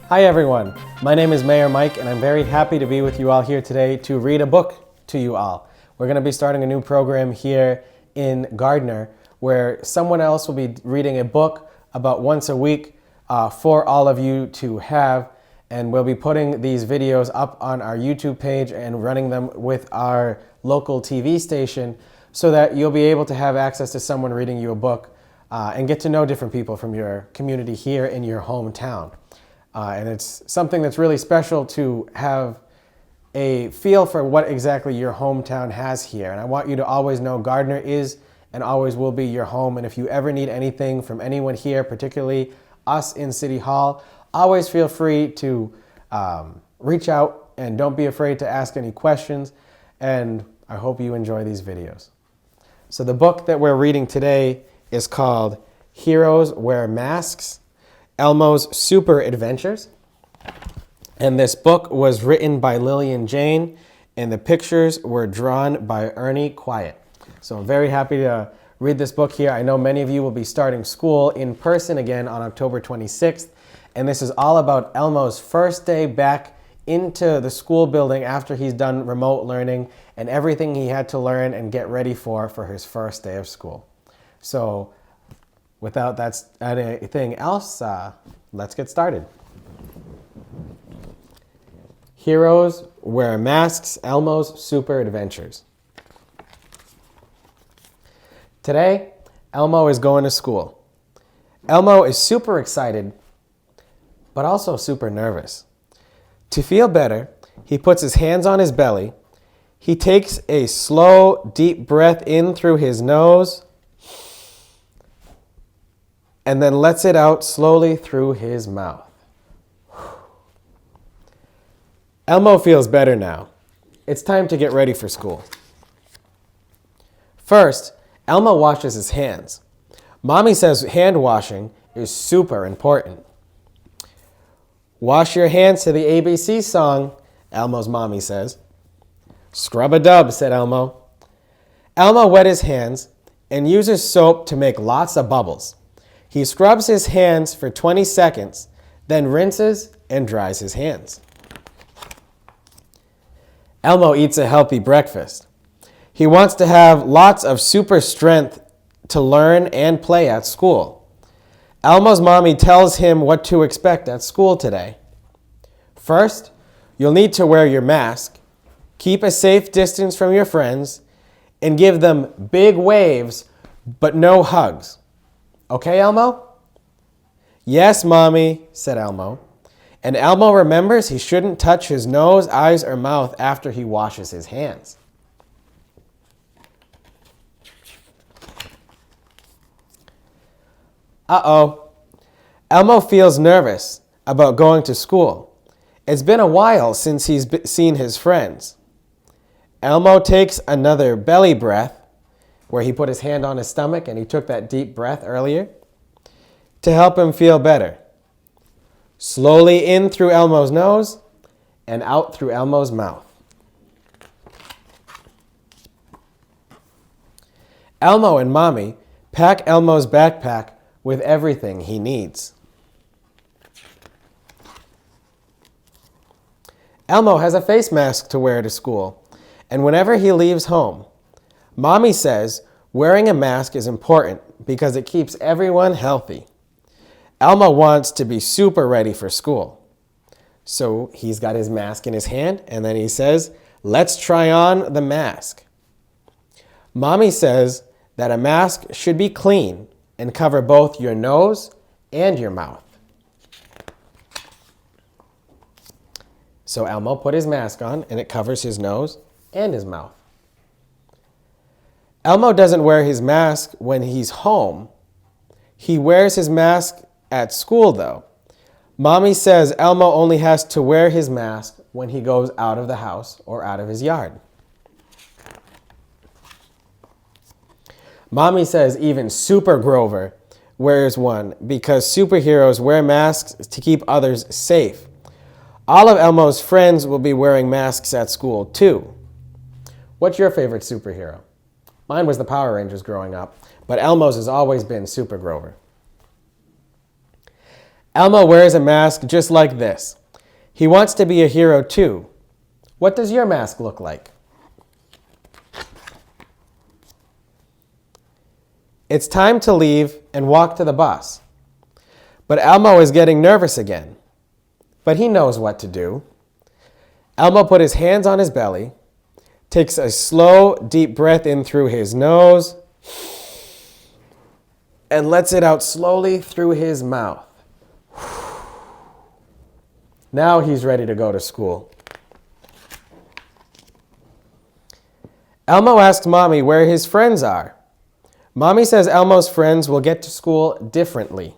Hi everyone, my name is Mayor Mike and I'm very happy to be with you all here today to read a book to you all. We're going to be starting a new program here in Gardner where someone else will be reading a book about once a week for all of you to have, and we'll be putting these videos up on our YouTube page and running them with our local TV station so that you'll be able to have access to someone reading you a book and get to know different people from your community here in your hometown. And it's something that's really special to have a feel for what exactly your hometown has here. And I want you to always know Gardner is and always will be your home. And if you ever need anything from anyone here, particularly us in City Hall, always feel free to reach out and don't be afraid to ask any questions. And I hope you enjoy these videos. So the book that we're reading today is called Heroes Wear Masks, Elmo's Super Adventures. And this book was written by Lillian Jane, and the pictures were drawn by Ernie Quiet. So I'm very happy to read this book here. I know many of you will be starting school in person again on October 26th, and this is all about Elmo's first day back into the school building after he's done remote learning and everything he had to learn and get ready for his first day of school. So without anything else, let's get started. Heroes Wear Masks, Elmo's Super Adventures. Today, Elmo is going to school. Elmo is super excited, but also super nervous. To feel better, he puts his hands on his belly. He takes a slow, deep breath in through his nose and then lets it out slowly through his mouth. Elmo feels better now. It's time to get ready for school. First, Elmo washes his hands. Mommy says hand washing is super important. Wash your hands to the ABC song, Elmo's mommy says. Scrub-a-dub, said Elmo. Elmo wet his hands and uses soap to make lots of bubbles. He scrubs his hands for 20 seconds, then rinses and dries his hands. Elmo eats a healthy breakfast. He wants to have lots of super strength to learn and play at school. Elmo's mommy tells him what to expect at school today. First, you'll need to wear your mask, keep a safe distance from your friends, and give them big waves, but no hugs. Okay, Elmo? Yes, Mommy, said Elmo. And Elmo remembers he shouldn't touch his nose, eyes, or mouth after he washes his hands. Uh-oh. Elmo feels nervous about going to school. It's been a while since he's seen his friends. Elmo takes another belly breath, where he put his hand on his stomach and he took that deep breath earlier, to help him feel better. Slowly in through Elmo's nose and out through Elmo's mouth. Elmo and Mommy pack Elmo's backpack with everything he needs. Elmo has a face mask to wear to school, and whenever he leaves home, Mommy says wearing a mask is important because it keeps everyone healthy. Elmo wants to be super ready for school. So he's got his mask in his hand, and then he says, "Let's try on the mask." Mommy says that a mask should be clean and cover both your nose and your mouth. So Elmo put his mask on, and it covers his nose and his mouth. Elmo doesn't wear his mask when he's home. He wears his mask at school, though. Mommy says Elmo only has to wear his mask when he goes out of the house or out of his yard. Mommy says even Super Grover wears one because superheroes wear masks to keep others safe. All of Elmo's friends will be wearing masks at school, too. What's your favorite superhero? Mine was the Power Rangers growing up, but Elmo's has always been Super Grover. Elmo wears a mask just like this. He wants to be a hero too. What does your mask look like? It's time to leave and walk to the bus. But Elmo is getting nervous again. But he knows what to do. Elmo put his hands on his belly, takes a slow, deep breath in through his nose, and lets it out slowly through his mouth. Now he's ready to go to school. Elmo asks Mommy where his friends are. Mommy says Elmo's friends will get to school differently.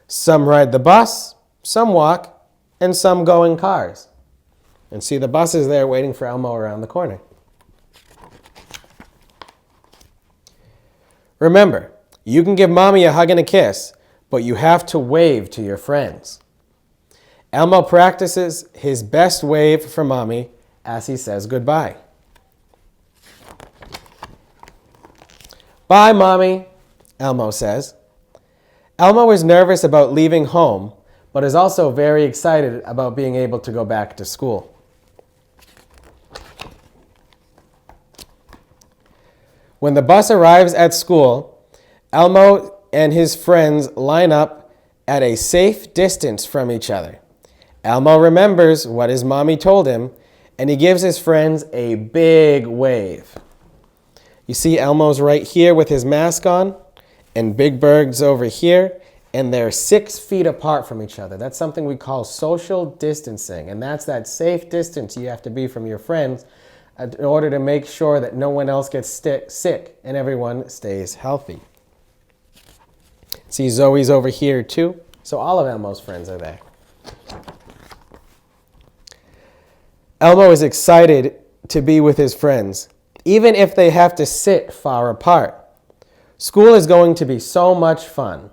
Some ride the bus, some walk, and some go in cars. And see, the bus is there waiting for Elmo around the corner. Remember, you can give Mommy a hug and a kiss, but you have to wave to your friends. Elmo practices his best wave for Mommy as he says goodbye. Bye, Mommy, Elmo says. Elmo is nervous about leaving home, but is also very excited about being able to go back to school. When the bus arrives at school, Elmo and his friends line up at a safe distance from each other. Elmo remembers what his mommy told him, and he gives his friends a big wave. You see Elmo's right here with his mask on, and Big Bird's over here, and they're 6 feet apart from each other. That's something we call social distancing, and that's that safe distance you have to be from your friends in order to make sure that no one else gets sick and everyone stays healthy. See, Zoe's over here too, so all of Elmo's friends are there. Elmo is excited to be with his friends, even if they have to sit far apart. School is going to be so much fun.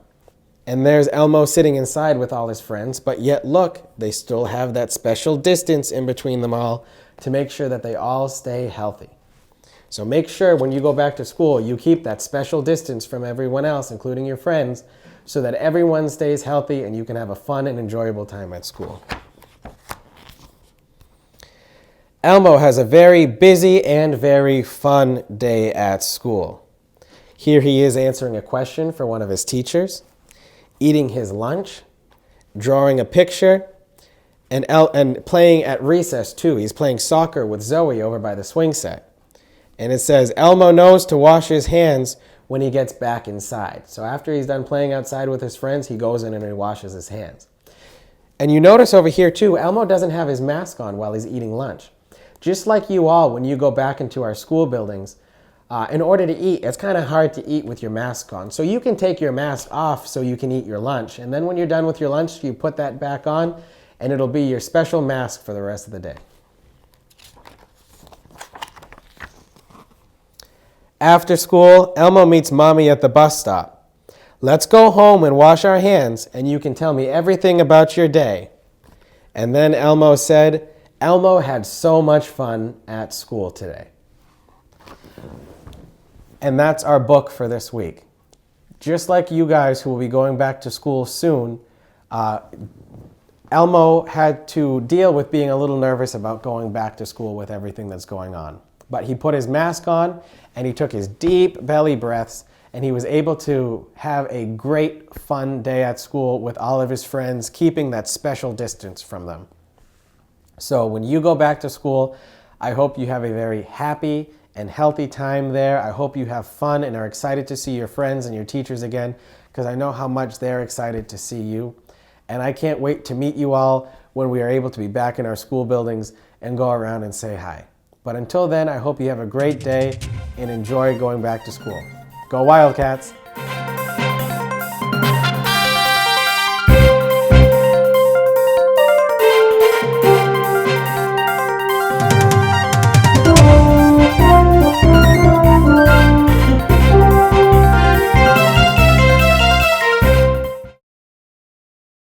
And there's Elmo sitting inside with all his friends, but yet look, they still have that special distance in between them all to make sure that they all stay healthy. So make sure when you go back to school, you keep that special distance from everyone else, including your friends, so that everyone stays healthy and you can have a fun and enjoyable time at school. Elmo has a very busy and very fun day at school. Here he is answering a question for one of his teachers, eating his lunch, drawing a picture, and playing at recess too. He's playing soccer with Zoe over by the swing set. And it says, Elmo knows to wash his hands when he gets back inside. So after he's done playing outside with his friends, he goes in and he washes his hands. And you notice over here too, Elmo doesn't have his mask on while he's eating lunch. Just like you all, when you go back into our school buildings, in order to eat, it's kind of hard to eat with your mask on. So you can take your mask off so you can eat your lunch. And then when you're done with your lunch, you put that back on, and it'll be your special mask for the rest of the day. After school, Elmo meets Mommy at the bus stop. Let's go home and wash our hands, and you can tell me everything about your day. And then Elmo said, Elmo had so much fun at school today. And that's our book for this week. Just like you guys who will be going back to school soon, Elmo had to deal with being a little nervous about going back to school with everything that's going on. But he put his mask on and he took his deep belly breaths and he was able to have a great fun day at school with all of his friends, keeping that special distance from them. So when you go back to school, I hope you have a very happy and healthy time there. I hope you have fun and are excited to see your friends and your teachers again, because I know how much they're excited to see you. And I can't wait to meet you all when we are able to be back in our school buildings and go around and say hi. But until then, I hope you have a great day and enjoy going back to school. Go Wildcats!